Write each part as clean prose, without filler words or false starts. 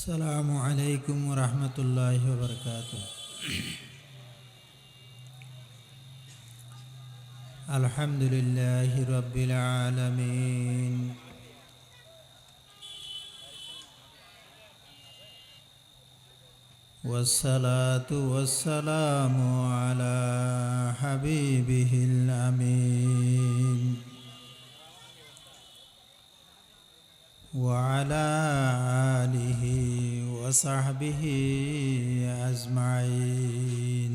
السلام عليكم ورحمة الله وبركاته. الحمد لله رب العالمين، والصلاة والسلام على حبيبه الأمين وعلى آله وصحبه أجمعين.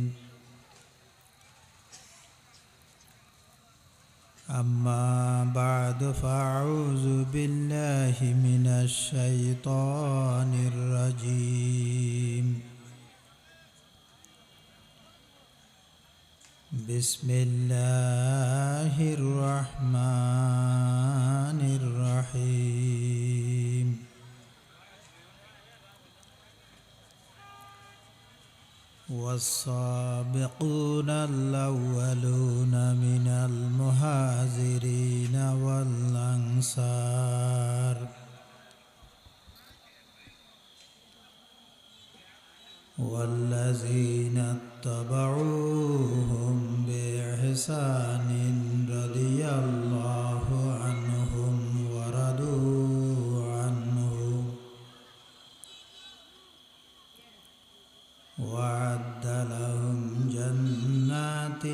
أما بعد فأعوذ بالله من الشيطان الرجيم. بسم الله الرحمن الرحيم. والسابقون الأولون من المهاجرين والأنصار والذين اتبعوهم بإحسان رضي الله عنهم ورضوا عنه وأعد لهم جنات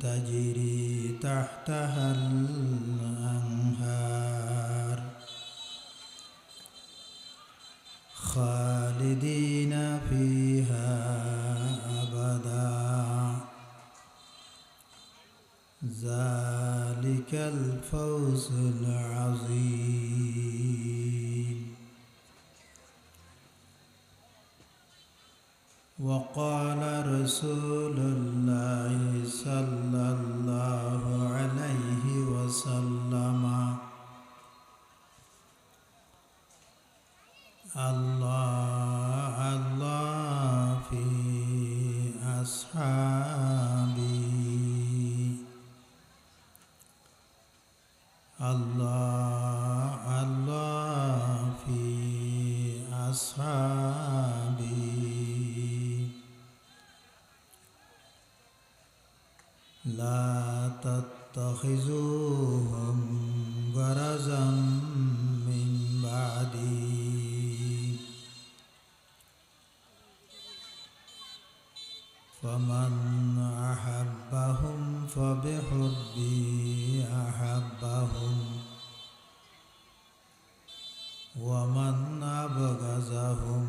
تجري تحتها الأنهار خالدين فيها أبدا، ذلك الفوز العظيم. وقال رسول الله صلى الله عليه وسلم: الله الله في أصحابي، الله الله في أصحابي، لا تتخذوهم غرضا من بعدي، فمن أحبهم فبحبي أحبهم، ومن أبغضهم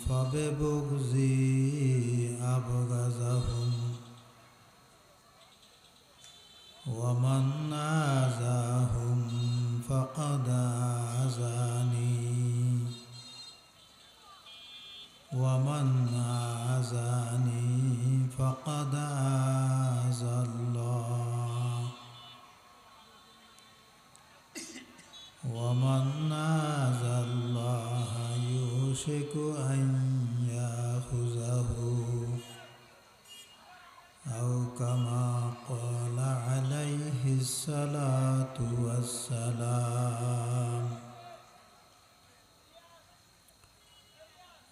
فببغضي أبغضهم، ومن آذاهم فقد آذاني، ومن آذاني فقد آذى الله، ومن آذى الله يوشك أن يأخذه، أو كما قال عليه الصلاة والسلام.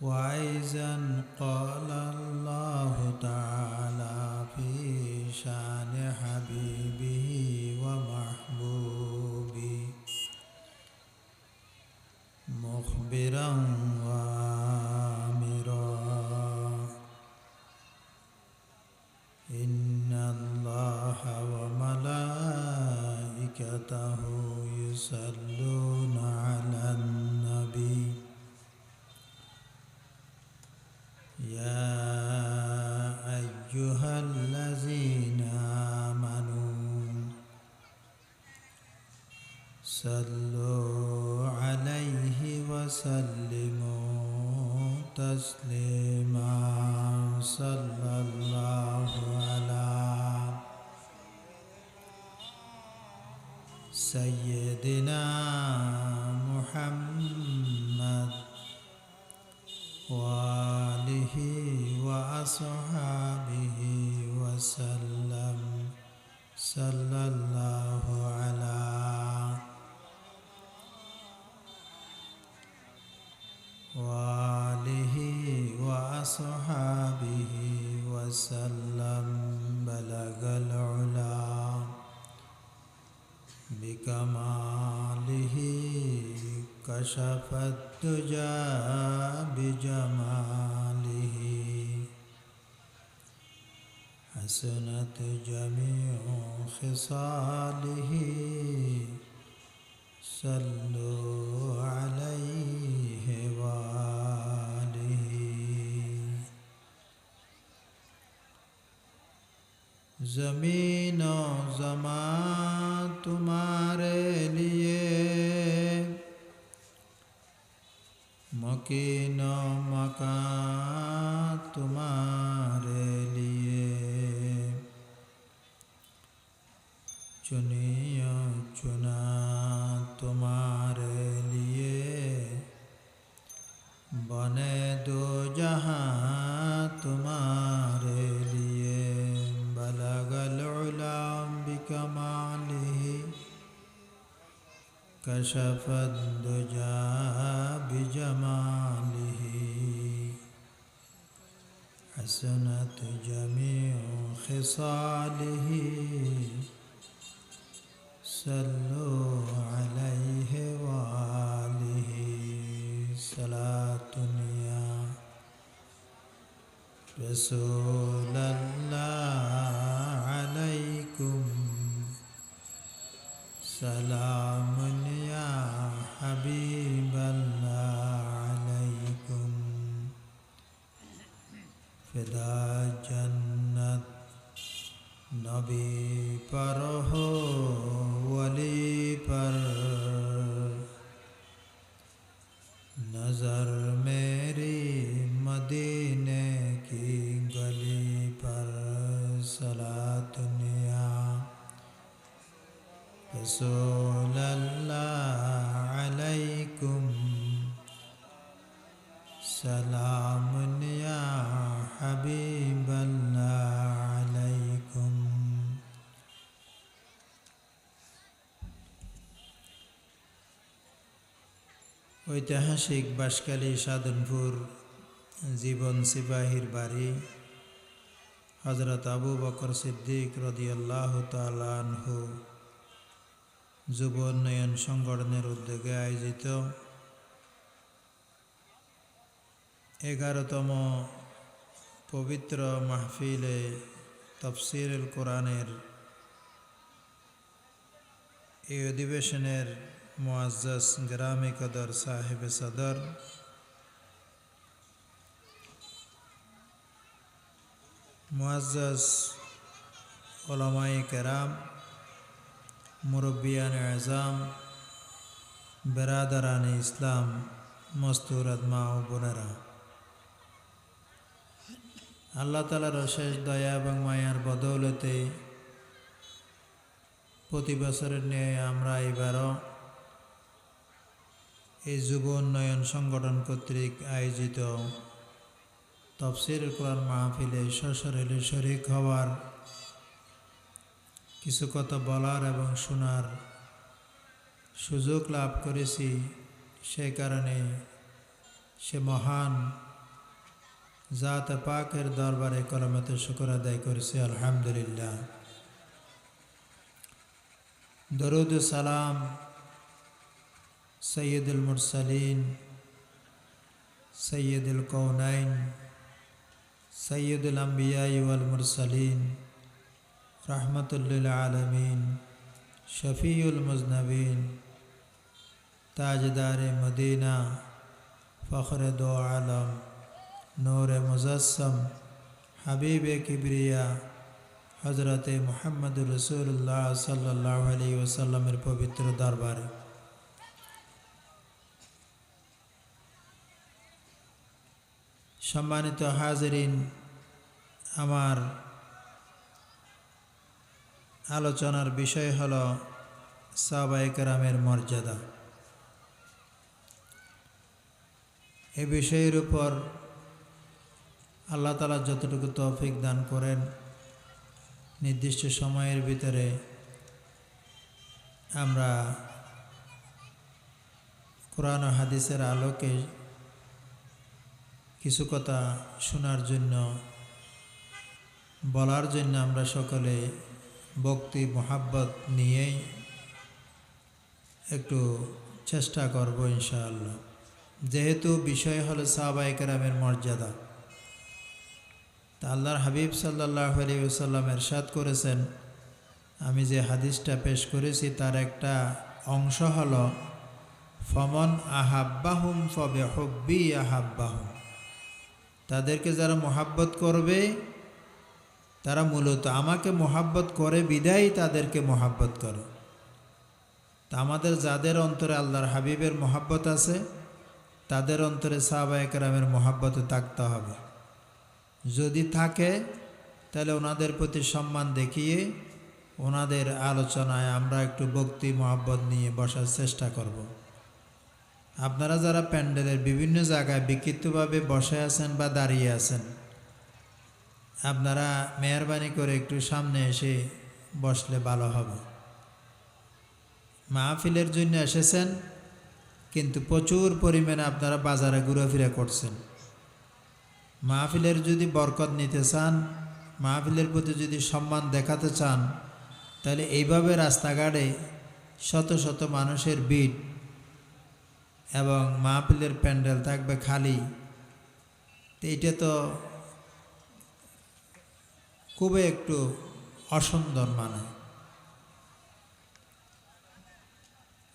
وأيضا قال الله تعالى في شأن حبيبه ومحبوبه مخبرا وآمرا: إن الله وملائكته يصلون على النبي، يا أيها الذين آمنوا صلوا عليه وسلموا تسليما. صلى الله على سيدنا محمد وآله وأصحابه وسلم. صلى الله على بلغ العلا بكماله كشف الدجى بجماله حسنت جميع خصاله صلوا عليه وآله ज़मीन और ज़मां तुम्हारे लिए मकीन और मकान तुम्हारे लिए चुनिया चुना तुम्हारे लिए बने दो जहां तुम्हारे लिए बलगल उलाम बिकमालिही कशफद दुजा बिजमालिही हसनत जमीउ खिसालिही सल्लु अलैहि वालिही सलातुन या रसूलल्लाह अलैकुम सलामुन या हबीबल्लाह अलैकुम फिदा जन्नत नबी पर हो वली पर नजर मेरी मदीने की गली पर सलातुन या रसूलल्लाह अलैकुम सलामुन या हबीबल्लाह अलैकुम। ঐতিহাসিক বাঁশখালী সাধনপুর জীবন সিপাহীর বাড়ি হযরত আবু বকর সিদ্দিক রাদিয়াল্লাহু তাআলা আনহু যুব উন্নয়ন সংগঠনের উদ্যোগে আয়োজিত 11তম পবিত্র মাহফিলে তাফসীরুল কোরআনের এই অধিবেশনের মুআজ্জাজ গ্রামে কদর সাহেবে সদর মুআজ্জাজ উলামায়ে কেরাম মুরব্বিয়ানে আযম বেরাদারানে ইসলাম মস্তুরাত মা ও বোনেরা, আল্লাহ তাআলার অশেষ দয়া এবং মায়ার বদৌলতে প্রতি বছরের ন্যায় আমরা এবারও এই যুব উন্নয়ন সংগঠন কর্তৃক আয়োজিত তাফসীরুল কোরআন মাহফিলে সশরীরে শরীক হওয়ার, কিছু কথা বলার এবং শোনার সুযোগ লাভ করেছি। সেই কারণে সে মহান জাত পাকের দরবারে কলমতে শুকর আদায় করেছি আলহামদুলিল্লাহ। দরুদ ও সালাম সৈয়দুল মুরসালিন সৈয়দুল কওনাইন সৈয়দুল আম্বিয়া ওয়াল মুরসালিন रहमतुल लिल आलमीन शफ़ीउल मुज़नबीन ताजदार मदीना फ़ख्र दो आलम नूर मुजस्सम हबीब किबरिया हज़रत मुहम्मद रसूलुल्लाह सल्लल्लाहु अलैहि वसल्लमेर पवित्र दरबारे सम्मानित हाजिरिन, आमार आलोचनार विषय हलो साहाबाए केरामेर मर्यादा। ए विषयेर उपर आल्लाह ताआला যতটুকু तौफिक दान करें निर्दिष्ट समयेर भितरे आमरा कुरान और हादिसेर आलोके किछु कथा शोनार जन्य বলার জন্য আমরা সকলে ভক্তি মোহাব্বত নিয়েই একটু চেষ্টা করব ইনশাআল্লাহ। যেহেতু বিষয় হলো সাহাবায়ে কেরামের মর্যাদা, তা আল্লাহর হাবিব সাল্লাল্লাহু আলাইহি ওয়াসাল্লাম ইরশাদ করেছেন, আমি যে হাদিসটা পেশ করেছি তার একটা অংশ হলো ফমন আহাব্বাহুম ফবিহুব্বি আহাব্বাহুম, তাদেরকে যারা মোহাব্বত করবে তারা মূলত আমাকে মোহাব্বত করে বিদায় তাদেরকে মোহাব্বত করে। তা আমাদের যাদের অন্তরে আল্লাহর হাবিবের মোহাব্বত আছে তাদের অন্তরে সাহাবায়ে কেরামের মোহাব্বতে থাকতে হবে। যদি থাকে তাহলে ওনাদের প্রতি সম্মান দেখিয়ে ওনাদের আলোচনায় আমরা একটু ভক্তি মোহাব্বত নিয়ে বসার চেষ্টা করব। আপনারা যারা প্যান্ডেলের বিভিন্ন জায়গায় বিক্ষিপ্তভাবে বসে আছেন বা দাঁড়িয়ে আছেন, আপনারা মেহরবানি করে একটু সামনে এসে বসলে ভালো হবে। মাহফিলের জন্য এসেছেন কিন্তু প্রচুর পরিমাণে আপনারা বাজারে ঘোরাফেরা করছেন। মাহফিলের যদি বরকত নিতে চান, মাহফিলের প্রতি যদি সম্মান দেখাতে চান, তাহলে এইভাবে রাস্তাঘাটে শত শত মানুষের ভিড় এবং মাহফিলের প্যান্ডেল থাকবে খালি, তো এটা তো খুবই একটু অসুন্দর মানায়।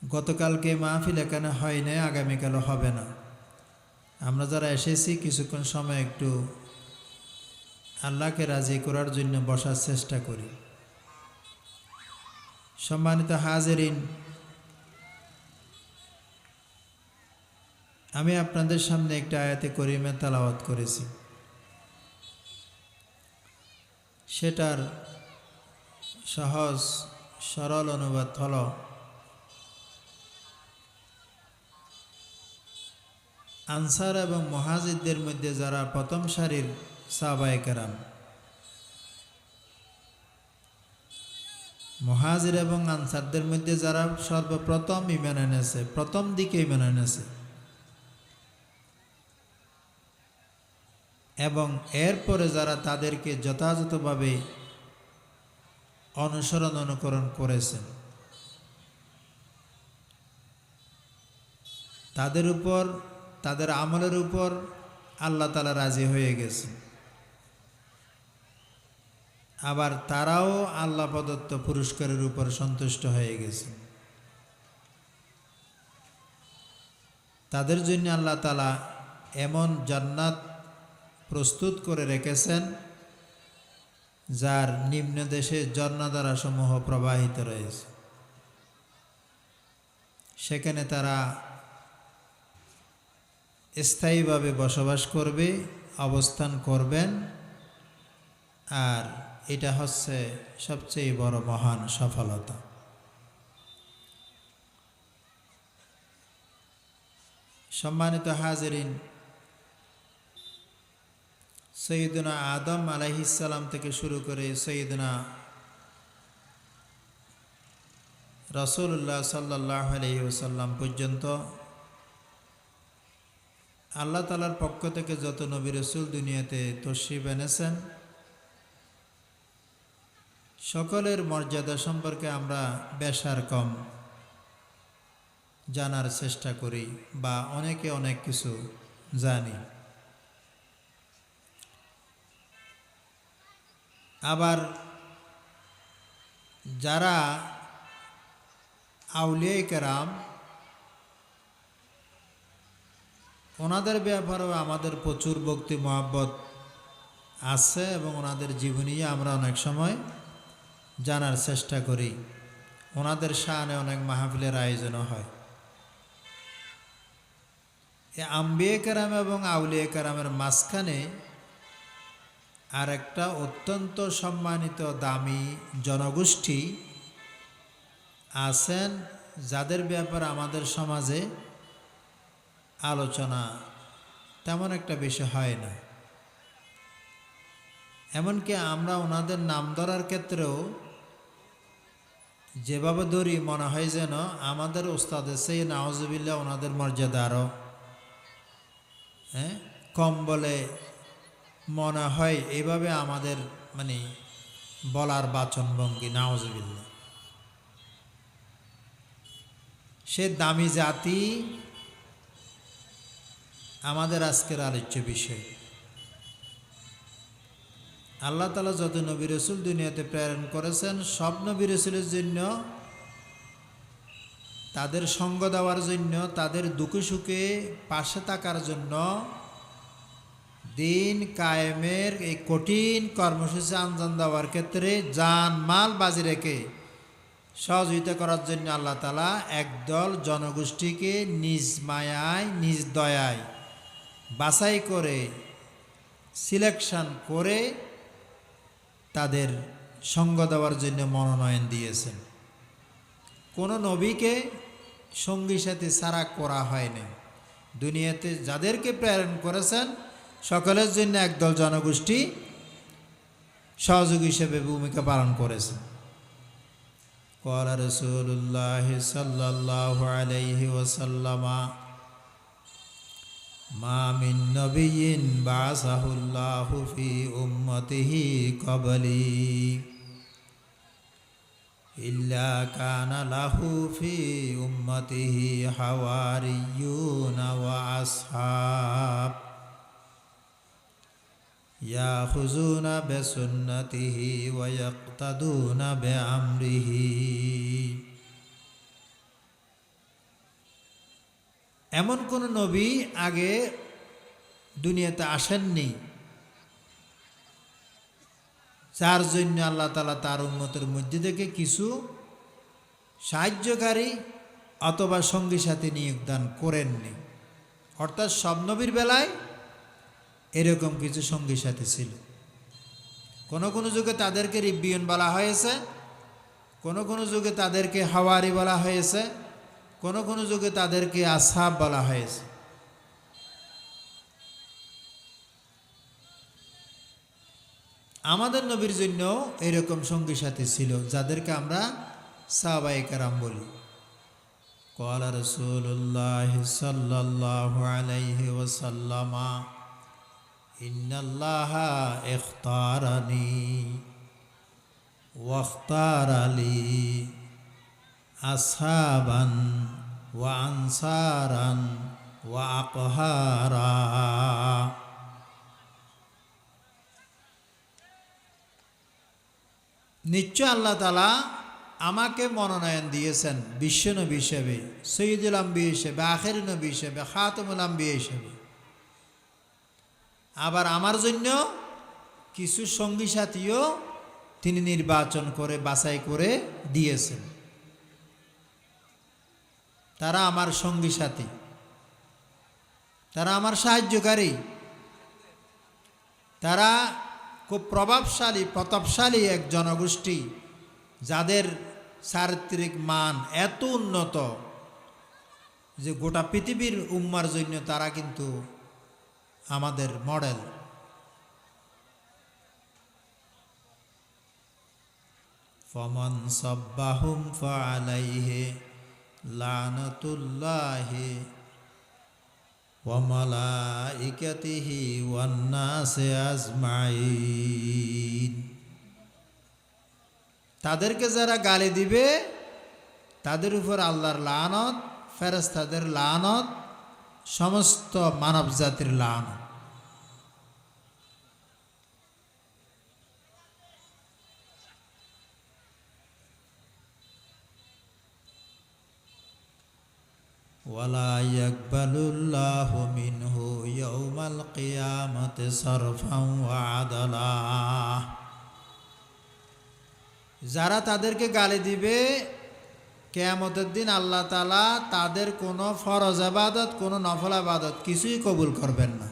গতকালকে মাহফিল এখানে হয় না, আগামীকালও হবে না। আমরা যারা এসেছি কিছুক্ষণ সময় একটু আল্লাহকে রাজি করার জন্য বসার চেষ্টা করি। সম্মানিত হাজিরিন, আমি আপনাদের সামনে একটা আয়াতে করিমে তেলাওয়াত করেছি, সেটার সহজ সরল অনুবাদ হলো, আনসার এবং মুহাজিরদের মধ্যে যারা প্রথম সারির সাহাবায়ে কেরাম, মুহাজির এবং আনসারদের মধ্যে যারা সর্বপ্রথম ঈমান এনেছে, প্রথম দিকে ঈমান এনেছে এবং এরপরে যারা তাদেরকে যথাযথভাবে অনুকরণ করেছেন, তাদের উপর, তাদের আমলের উপর আল্লাহ তাআলা রাজি হয়ে গেছে। আবার তারাও আল্লাহ প্রদত্ত পুরস্কারের উপর সন্তুষ্ট হয়ে গেছে। তাদের জন্য আল্লাহ তাআলা এমন জান্নাত প্রস্তুত করে রেখেছেন যার নিম্ন দেশে ঝর্ণাধারা সমূহ প্রবাহিত রয়েছে। সেখানে তারা স্থায়ীভাবে বসবাস করবে, অবস্থান করবেন, আর এটা হচ্ছে সবচেয়ে বড় মহান সফলতা। সম্মানিত হাজিরিন, সৈয়দনা আদম আলাইহিস সালাম থেকে শুরু করে সৈয়দনা রাসূলুল্লাহ সাল্লাল্লাহু আলাইহি ওয়াসাল্লাম পর্যন্ত আল্লাহ তাআলার পক্ষ থেকে যত নবী রাসূল দুনিয়াতে তশরিফ এনেছেন, সকলের মর্যাদা সম্পর্কে আমরা বেশ আর কম জানার চেষ্টা করি বা অনেকে অনেক কিছু জানি। আবার যারা আউলিয়া কেরাম, ওনাদের ব্যাপারেও আমাদের প্রচুর ভক্তি মহব্বত আছে এবং ওনাদের জীবনী আমরা অনেক সময় জানার চেষ্টা করি। ওনাদের শানে অনেক মাহফিলের আয়োজনও হয়। এই আম্বিয়া কেরাম এবং আউলিয়া কেরামের মাঝখানে আর একটা অত্যন্ত সম্মানিত দামি জনগোষ্ঠী আছেন, যাদের ব্যাপারে আমাদের সমাজে আলোচনা তেমন একটা বেশি হয় না। এমনকি আমরা ওনাদের নাম ধরার ক্ষেত্রেও যেভাবে ধরি মনে হয় যেন আমাদের ওস্তাদের সেই নাউজুবিল্লাহ ওনাদের মর্যাদা আরও কম বলে মনে হয়। এইভাবে আমাদের মানে বলার বাচনভঙ্গি, নাউজুবিল্লাহ। সে দামি জাতি আমাদের আজকের আলোচ্য বিষয়। আল্লাহ তাআলা যত নবী রাসূল দুনিয়াতে প্রেরণ করেছেন, সব নবী রাসূলের জন্য, তাদের সঙ্গ দেওয়ার জন্য, তাদের দুঃখে সুখে পাশে থাকার জন্য, দিন কায়েমের এই কঠিন কর্মসূচি আঞ্জাম দেওয়ার ক্ষেত্রে জান মাল বাজি রেখে সহযোগিতা করার জন্য আল্লাহ তাআলা একদল জনগোষ্ঠীকে নিজ মায়ায়, নিজ দয়ায় বাছাই করে, সিলেকশন করে তাদের সঙ্গ দেওয়ার জন্য মনোনয়ন দিয়েছেন। কোনো নবীকে সঙ্গী সাথী ছাড়া করা হয়নি। দুনিয়াতে যাদেরকে প্রেরণ করেছেন সকলের জন্য একদল জনগোষ্ঠী সহযোগী হিসেবে ভূমিকা পালন করেছে। قال رسول الله صلى الله عليه وسلم ما من نبي بعثه الله في أمته قبلي إلا كان له في أمته حواريون وأصحاب يأخذون بسنته ويقتدون بأمره। এমন কোন নবী আগে দুনিয়াতে আসেননি যার জন্য আল্লাহ তাআলা তার উম্মতের মধ্যে থেকে কিছু সাহায্যকারী অথবা সঙ্গী সাথী নিয়োগ দান করেননি। অর্থাৎ সব নবীর বেলায় এরকম কিছু সঙ্গী সাথী ছিল। কোনো কোনো যুগে তাদেরকে রিব্বিয়ন বলা হয়েছে, কোনো কোনো যুগে তাদেরকে হাওয়ারি বলা হয়েছে, কোনো কোনো যুগে তাদেরকে আসহাব বলা হয়েছে। আমাদের নবীর জন্য এরকম সঙ্গী সাথী ছিল যাদেরকে আমরা সাহাবায়ে কেরাম বলি। قال رسول الله صلى الله عليه وسلم إن الله اختارني واختار لي أصحابا وأنصارا وأقهارا। নিশ্চয় আল্লাহ তাআলা আমাকে মনোনয়ন দিয়েছেন বিশ্বনবী হিসেবে, সৈয়দুল আম্বিয়া হিসেবে, আখির নবী হিসেবে, খাতামুল আম্বিয়া হিসেবে। আবার আমার জন্য কিছু সঙ্গী সাথীও তিনি নির্বাচন করে বাছাই করে দিয়েছেন। তারা আমার সঙ্গী সাথী, তারা আমার সাহায্যকারী, তারা খুব প্রভাবশালী, প্রতাপশালী এক জনগোষ্ঠী যাদের চারিত্রিক মান এত উন্নত যে গোটা পৃথিবীর উম্মার জন্য তারা কিন্তু আমাদের মডেল। ফমান সাব্বাহুম ফালাইহি লানাতুল্লাহি ওয়া মালাইকাতিহি ওয়ান নাসি আজমাইন। তাদেরকে যারা গালি দিবে তাদের উপর আল্লাহর লানত, ফেরেশতাদের লানত, সমস্ত মানব জাতির লানত। ওয়ালা ইয়াকবালুল্লাহু মিনহু ইয়াউমাল কিয়ামাতি সারফান ওয়া আদালা। যারা তাদেরকে গালি দিবে কিয়ামতের দিন আল্লাহ তাআলা তাদের কোনো ফরজ ইবাদত, কোনো নফল ইবাদত কিছুই কবুল করবেন না।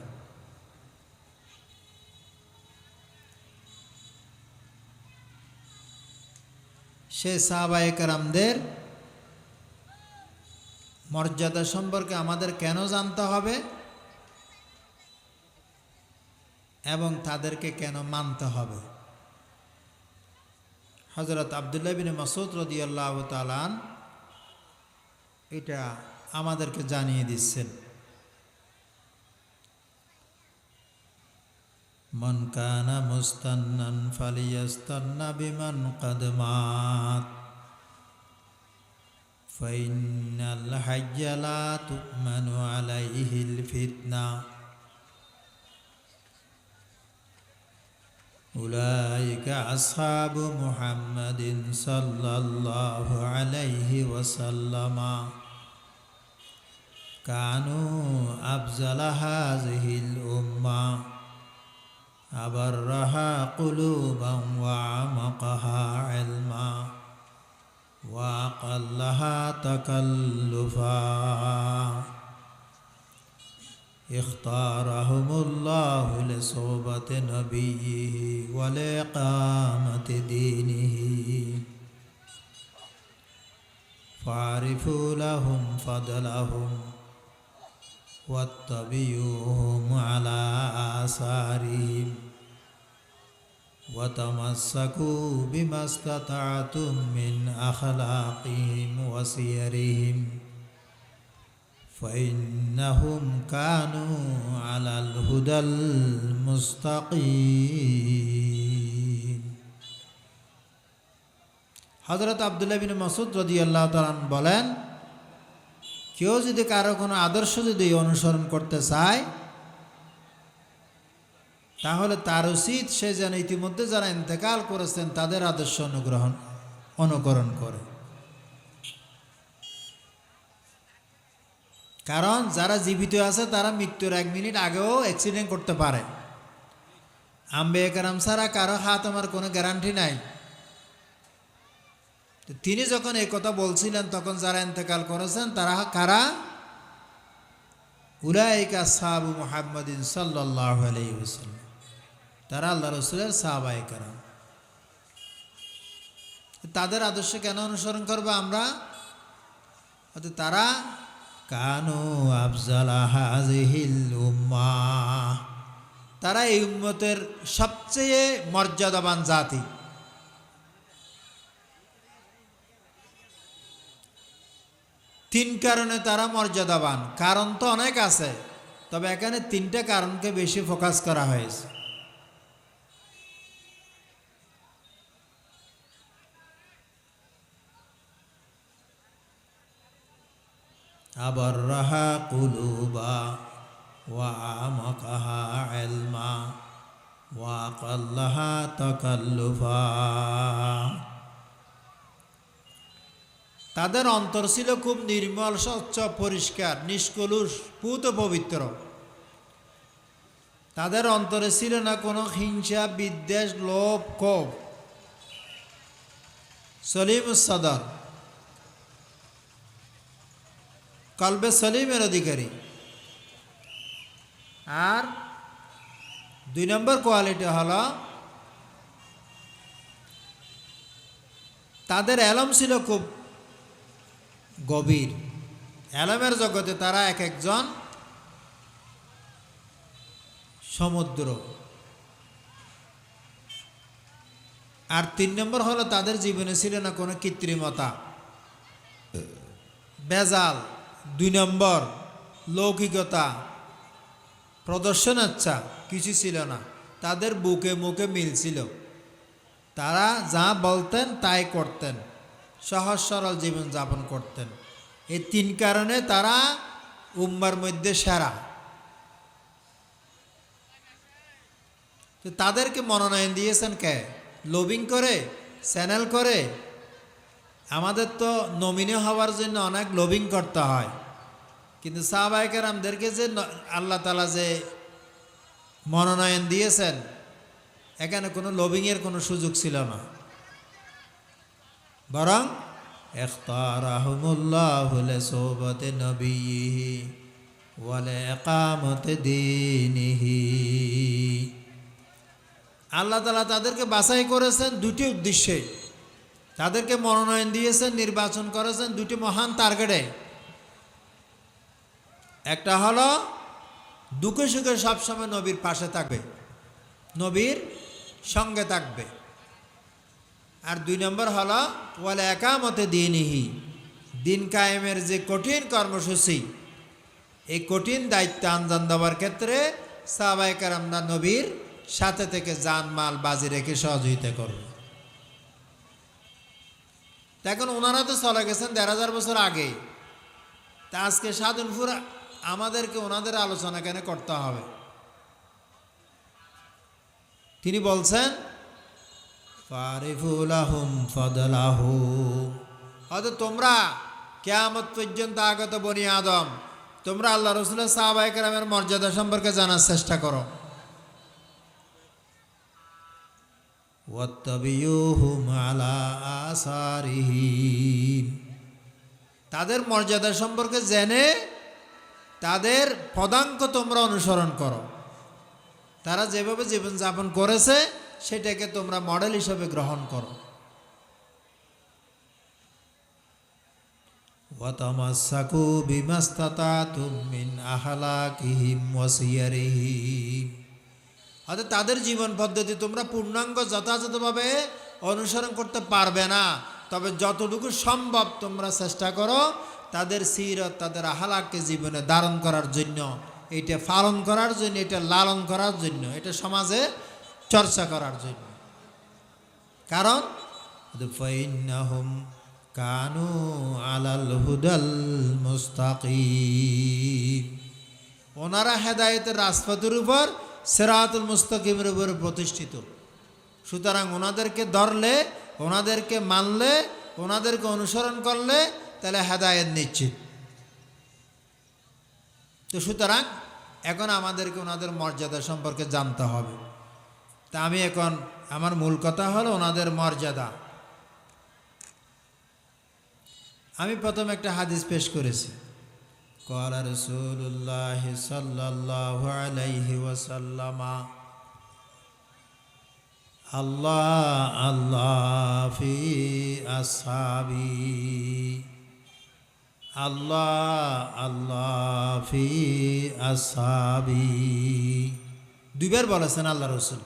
সে সাহাবায়ে কেরামদের মর্যাদা সম্পর্কে আমাদের কেন জানতে হবে এবং তাদেরকে কেন মানতে হবে। হযরত আব্দুল্লাহ বিন মাসউদ রাদিয়াল্লাহু তাআলা এটা আমাদেরকে জানিয়ে দিচ্ছেন। মান কানা মুস্তান্নান ফালিয়াস্তান্না বিমান ক্বাদ মাত ফাইন্নাল হাইয়্যা লা তু'মানু আলাইহিল ফিতনা উলাইকা আসহাবু মুহাম্মাদিন সাল্লাল্লাহু আলাইহি ওয়াসাল্লাম কানু আফজালা হাযিহিল উম্মাহ আবাররাহা কুলুবান ওয়া আমাকাহা ইলমা ওয়া আকাল্লাহা তাকাল্লুফা ইখতারাহুমুল্লাহু লিসুহবাতি নাবিয়্যিহি ওয়া লিইকামাতি দীনিহি ফারিফু লাহুম ফাদলাহুম ওয়াত্তাবিউহুম আলা আসারিহিম ওয়াতামাসসাকু বিমাস্তাতা'তুম মিন আখলাকিহিম ওয়া সিয়ারিহিম ফাইন্নাহুম কানু আলাল হুদাল মুস্তাকিম। হযরত আব্দুল্লাহ বিন মাসউদ রাদিয়াল্লাহু তাআলা বলেন, কেউ যদি কারো কোনো আদর্শ যদি অনুসরণ করতে চায় তাহলে তার উচিত সে যেন ইতিমধ্যে যারা ইন্তেকাল করেছেন তাদের আদর্শ অনুকরণ করে। কারণ যারা জীবিত আছে তারা মৃত্যুর 1 মিনিট আগেও অ্যাক্সিডেন্ট করতে পারে। আম্বিয়া কেরাম ছাড়া কারো খাতমের কোনো গ্যারান্টি নাই। তিনি যখন এই কথা বলছিলেন তখন যারা ইন্তেকাল করেছেন তারা কারা? উলাইকা আসহাবু মুহাম্মাদিন সাল্লাল্লাহু আলাইহি ওয়াসাল্লাম, তারা আল্লাহ রাসূলের সাহাবায়ে কেরাম। তাদের আদর্শ কেন অনুসরণ করব আমরা? তারা কানু আফজালা হাযিহিল উম্মাহ, তারা এই উম্মতের সবচেয়ে মর্যাদাবান জাতি। তিন কারণে তারা মর্যাদাবান। কারণ তো অনেক আছে, তবে এখানে 3টা কারণকে বেশি ফোকাস করা হয়েছে। আবাররাহা কুলুবা ওয়া আমাকাহা ইলমা ওয়া আকাল্লাহা তাকাল্লুফা, তাদের অন্তর ছিল খুব নির্মল, স্বচ্ছ, পরিষ্কার, নিষ্কলুষ, পুত পবিত্র। তাদের অন্তরে ছিল না কোনো হিংসা, বিদ্বেষ, লোভ, ক্ষোভ। সলিমুস সদর, কলবে সলিমের অধিকারী। আর 2 নম্বর কোয়ালিটি হলো তাদের এলম ছিল খুব গভীর। এলমের জগতে তারা এক একজন সমুদ্র। আর 3 নম্বর হলো তাদের জীবনে ছিল না কোনো কৃত্রিমতা, বেজাল। 2 নম্বর লৌকিকতা, প্রদর্শনেচ্ছা কিছু ছিল না। তাদের বুকে মুখে মিল ছিল। তারা যা বলতেন তাই করতেন, সহজ সরল জীবন যাপন করতেন। এই 3 কারণে তারা উম্মার মধ্যে সেরা। তো তাদেরকে মনোনয়ন দিয়েছেন কে? লবিং করে, চ্যানেল করে? আমাদের তো নমিনি হওয়ার জন্য অনেক লবিং করতে হয়, কিন্তু সাহাবায়ে কেরামদেরকে যে আল্লাহ তাআলা যে মনোনয়ন দিয়েছেন, এখানে কোনো লবিংয়ের কোনো সুযোগ ছিল না। বরং ইখতারাহুমুল্লাহু লিসুহবাতি নাবিয়্যিহি ওয়া লিইকামাতি দীনিহি, আল্লাহ তাআলা তাদেরকে বাছাই করেছেন 2টি উদ্দেশ্যে। তাদেরকে মনোনয়ন দিয়েছেন, নির্বাচন করেছেন 2টি মহান টার্গেটে। একটা হলো দুঃখে সুখে সবসময় নবীর পাশে থাকবে, নবীর সঙ্গে থাকবে। আর 2 নম্বর হলো ওয়াল ইকামতে দীনিহি, দিন কায়েমের যে কঠিন কর্মসূচি, এই কঠিন দায়িত্ব আঞ্জাম দেওয়ার ক্ষেত্রে সাহাবায়ে কেরামরা নবীর সাথে থেকে জানমাল বাজি রেখে সহযোগিতা করবে। এখন ওনারা তো চলে গেছেন ১,৫০০ বছর আগে, তা আজকে সাধনপুর আমাদেরকে ওনাদের আলোচনা কেন করতে হবে? তিনি বলছেন ফারিফুলাহুম ফাদলাহুম, হয়তো তোমরা কিয়ামত পর্যন্ত আগত বনি আদম, তোমরা আল্লাহ রাসূলের সাহাবায়ে কেরামের মর্যাদা সম্পর্কে জানার চেষ্টা করো। ওয়াত্তাবিউহুম আলা আসারিহিম, তাদের মর্যাদা সম্পর্কে জেনে তাদের পদাঙ্ক তোমরা অনুসরণ করো। তারা যেভাবে জীবনযাপন করেছে সেটাকে তোমরা মডেল হিসেবে গ্রহণ করো। ওয়াতামাসসাকু বিমাস্তাতাতুম মিন আখলাকিহিম ওয়া সিয়ারিহিম, অর্থাৎ তাদের জীবন পদ্ধতি তোমরা পূর্ণাঙ্গ যথাযথভাবে অনুসরণ করতে পারবে না, তবে যতটুকু সম্ভব তোমরা চেষ্টা করো তাদের সিরত, তাদের আখলাককে জীবনে ধারণ করার জন্য, এটা পালন করার জন্য, এটা লালন করার জন্য, এটা সমাজে চর্চা করার জন্য। কারণ ফাইন্নাহুম কানু আলাল হুদাল মুস্তাকিম, ওনারা হেদায়েতের রাজপথের উপর সিরাতুল মুস্তাকিমের উপর প্রতিষ্ঠিত। সুতরাং ওনাদেরকে ধরলে, ওনাদেরকে মানলে, ওনাদেরকে অনুসরণ করলে তাহলে হেদায়েত নিশ্চিত। তো সুতরাং এখন আমাদেরকে ওনাদের মর্যাদা সম্পর্কে জানতে হবে। তা আমি এখন আমার মূল কথা হলো ওনাদের মর্যাদা। আমি প্রথম একটা হাদিস পেশ করেছি, ক্বালা রাসূলুল্লাহ সাল্লাল্লাহু আলাইহি ওয়াসাল্লাম, আল্লাহ আল্লাহ ফি আসহাবি, আল্লাহ আল্লাহ ফি আসহাবি। দুইবার বলেছেন আল্লাহ রাসূল,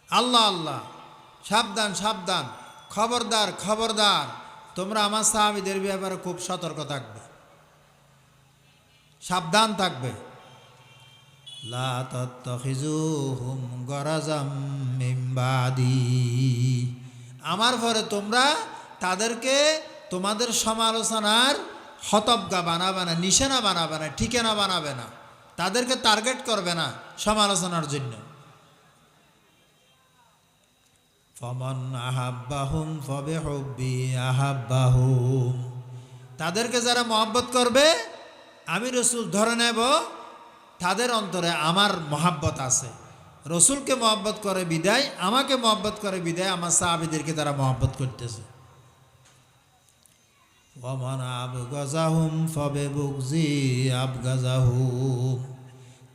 আল্লাহ আল্লাহ, সাবধান সাবধান, খবরদার খবরদার, তোমরা আমার সাহাবীদের ব্যাপারে খুব সতর্ক থাকবে, সাবধান থাকবে। লা তাত্তাখিজুহুম গরাজাম মিন বাদি, আমার পরে তোমরা তাদেরকে তোমাদের সমালোচনার হতবগা বানাবে না, নিশানা বানাবে না, ঠিকানা বানাবে না, তাদেরকে টার্গেট করবে না সমালোচনার জন্য। ফামান আহাব্বাহুম ফাবিহুব্বি আহাব্বাহুম, তাদেরকে যারা মহব্বত করবে আমি রসুল ধরে নেব তাদের অন্তরে আমার মহাব্বত আছে। রসুলকে মহব্বত করে বিদায়, আমাকে মহব্বত করে বিদায় আমার সাহাবীদেরকে তারা মহব্বত করতেছে। ওয়ামান আবগাজাহুম ফাবিবুগজি আবগাজাহুম,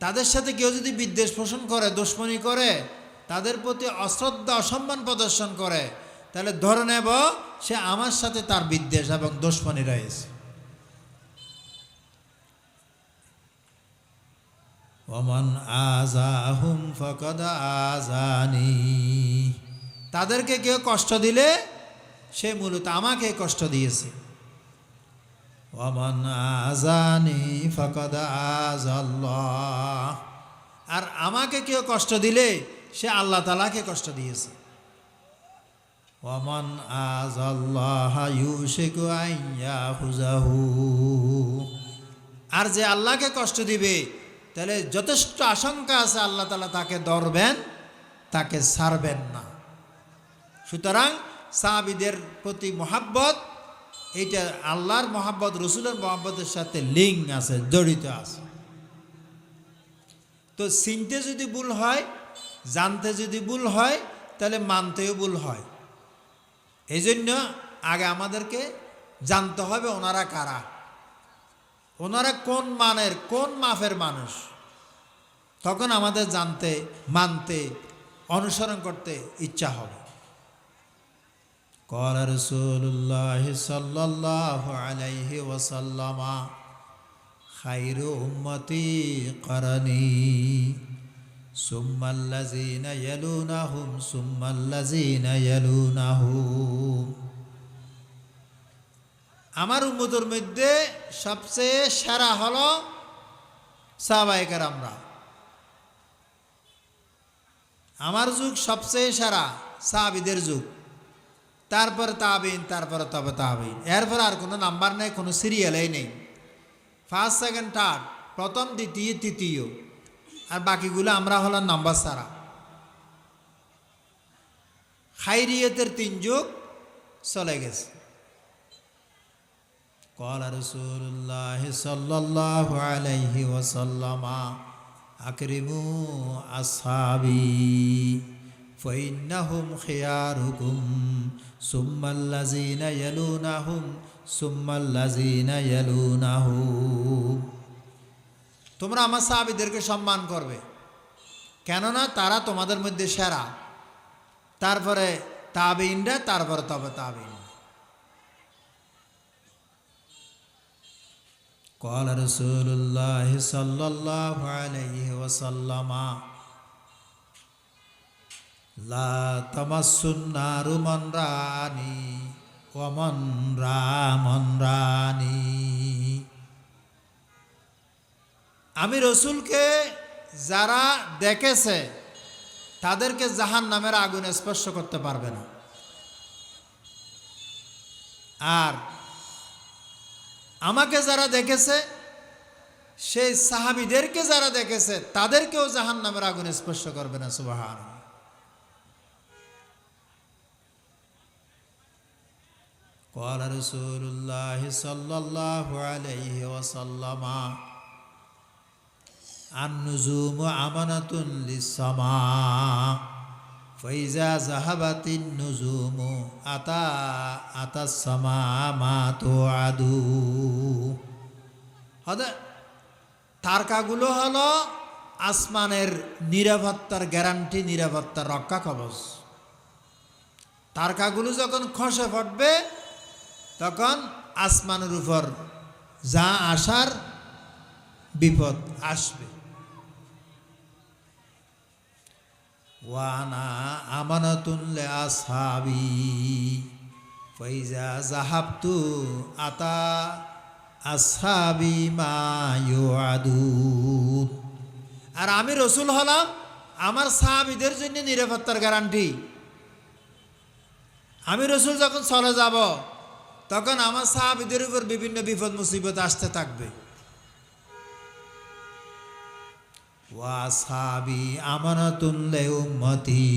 তাদের সাথে কেউ যদি বিদ্বেষ পোষণ করে, দুশমনি করে, তাদের প্রতি অশ্রদ্ধা অসম্মান প্রদর্শন করে, তাহলে ধরে নেব সে আমার সাথে তার বিদ্বেষ এবং দুশমনি রয়েছে। ওয়ামান আযাহুম ফাকাদ আযানি, তাদেরকে কেউ কষ্ট দিলে সে মূলত আমাকে কষ্ট দিয়েছে। ওয়ামান আযানি ফাকাদ আযাল্লাহ, আর আমাকে কেউ কষ্ট দিলে সে আল্লাহ তাআলাকে কষ্ট দিয়েছে। ওয়ামান আযাল্লাহ ইউশিকু আন ইয়াখুযাহু, আর যে আল্লাহকে কষ্ট দিবে তাহলে যথেষ্ট আশঙ্কা আছে আল্লাহ তাআলা তাকে ধরবেন, তাকে ছাড়বেন না। সুতরাং সাহাবীদের প্রতি মহাব্বত, এইটা আল্লাহর মহাব্বত রসুলের মহাব্বতের সাথে লিঙ্ক আছে, জড়িত আছে। তো চিনতে যদি ভুল হয়, জানতে যদি ভুল হয়, তাহলে মানতেও ভুল হয়। এই জন্য আগে আমাদেরকে জানতে হবে ওনারা কারা, ওনারা কোন মানের, কোন মাপের মানুষ, তখন আমাদের জানতে, মানতে, অনুসরণ করতে ইচ্ছা হবে। ক্বালা রাসূলুল্লাহ সাল্লাল্লাহু আলাইহি ওয়াসাল্লাম, খায়রু উম্মতি কারনি সুম্মাল্লাযীনা ইয়ালুনাহুম সুম্মাল্লাযীনা ইয়ালুনাহুম, আমার উম্মতের মধ্যে সবচেয়ে সেরা হলো সাহাবায়ে কেরামরা। আমার যুগ সবচেয়ে সেরা সাহাবীদের যুগ, তারপর তাবিন, তারপরে তবে তাবিন, এরপর আর কোনো নাম্বার নেই, কোনো সিরিয়ালেই নেই। ফার্স্ট, সেকেন্ড, থার্ড, প্রথম, দ্বিতীয়, তৃতীয়, আর বাকিগুলো আমরা হলাম নাম্বার ছাড়া। খাইরিয়তের 3 যুগ চলে গেছে। قال رسول الله صلى الله عليه وسلم أكرموا أصحابي فإنهم خياركم ثم الذين يلونهم ثم الذين يلونهم। তোমরা আমার সাহাবীদেরকে সম্মান করবে, কেননা তারা তোমাদের মধ্যে সেরা, তারপরে তাবিইনরা, তারপরে তবে তাবিইন। قال رسول الله صلى الله عليه وسلم لا تمس النار من راني ومن من راني। আমি রসুলকে যারা দেখেছে তাদেরকে জাহান্নামের আগুন স্পর্শ করতে পারবে না, আর আমাকে যারা দেখেছে সেই সাহাবীদেরকে যারা দেখেছে তাদেরকেও জাহান্নামের আগুন স্পর্শ করবে না। সুবহানাল্লাহ। قال رسول الله صلى الله عليه وسلم النجوم أمانة للسماء فإذا ذهبت النجوم أتى السماء ما توعدون। তারকাগুলো হলো আসমানের নিরাপত্তার গ্যারান্টি, নিরাপত্তার রক্ষা কবচ। তারকাগুলো যখন খসে পড়বে তখন আসমানের উপর যা আসার বিপদ আসবে। ওয়ানা আমানাতুন লি আসহাবি ফাইজা যাহাবতু আতা আসহাবি মা ইউআদুন। আর আমি রসুল হলাম আমার সাহাবীদের জন্য নিরাপত্তার গ্যারান্টি। আমি রসুল যখন চলে যাব তখন আমার সাহাবীদের উপর বিভিন্ন বিপদ মুসিবত আসতে থাকবে। ওয়া আসহাবি আমানাতুন লি উম্মতি।